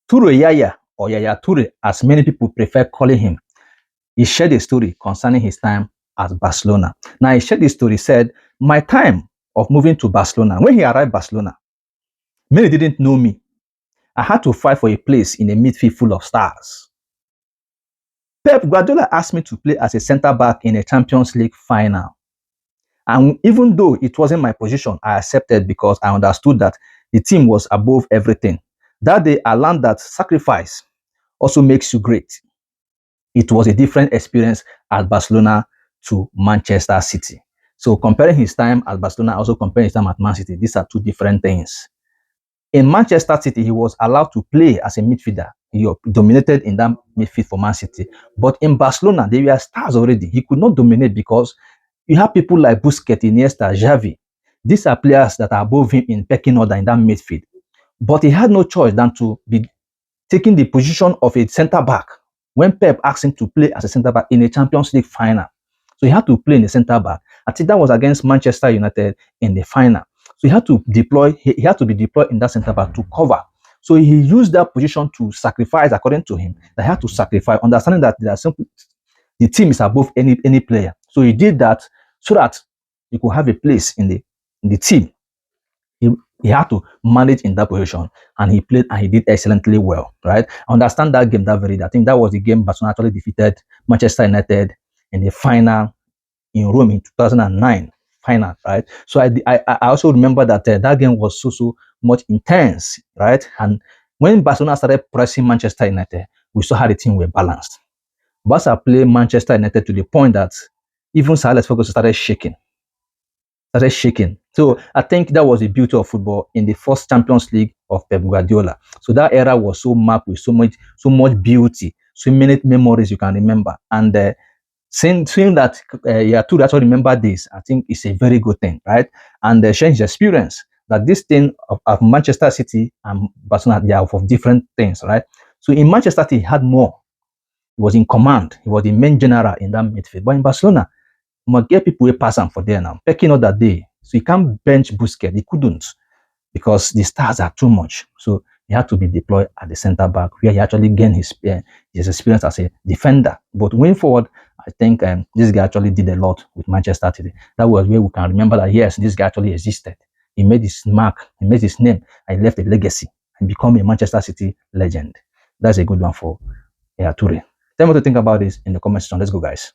Touré Yaya, or Yaya Touré, as many people prefer calling him, he shared a story concerning his time at Barcelona. Now, he shared this story, said, my time of moving to Barcelona, when he arrived Barcelona, many didn't know me. I had to fight for a place in a midfield full of stars. Pep Guardiola asked me to play as a centre back in a Champions League final. And even though it wasn't my position, I accepted because I understood that the team was above everything. That day, I learned that sacrifice also makes you great. It was a different experience at Barcelona to Manchester City. So comparing his time at Barcelona, also comparing his time at Man City, these are two different things. In Manchester City, he was allowed to play as a midfielder. He dominated in that midfield for Man City. But in Barcelona, they were stars already. He could not dominate because you have people like Busquets, Iniesta, Xavi. These are players that are above him in pecking order in that midfield. But he had no choice than to be taking the position of a centre back when Pep asked him to play as a centre back in a Champions League final. So he had to play in the centre back. I think that was against Manchester United in the final. So he had to deploy, he had to be deployed in that centre back to cover. So he used that position to sacrifice, according to him, that he had to sacrifice, understanding that the team is above any player. So he did that so that he could have a place in the team. He had to manage in that position, and he played and he did excellently well, right? I understand that game that very day. I think that was the game Barcelona actually defeated Manchester United in the final in Rome in 2009 final, right? So I also remember that that game was so much intense, right? And when Barcelona started pressing Manchester United, we saw how the team were balanced. Barca played Manchester United to the point that even Sir Alex Ferguson started shaking. So I think that was the beauty of football in the first Champions League of Pep Guardiola. So that era was so marked with so much beauty, so many memories you can remember. And seeing that yeah, to actually remember this, I think it's a very good thing, right? And sharing his experience that this thing of Manchester City and Barcelona, they are of different things, right? So in Manchester City, he had more. He was in command. He was the main general in that midfield. But in Barcelona, must get people who pass him for there now. Pecking out that day. So he can't bench Busquets. He couldn't because the stars are too much. So he had to be deployed at the centre back where he actually gained his experience as a defender. But going forward, I think this guy actually did a lot with Manchester City. That was where we can remember that, yes, this guy actually existed. He made his mark, he made his name, and he left a legacy and become a Manchester City legend. That's a good one for Yaya Touré. Tell me what to think about this in the comment section. Let's go, guys.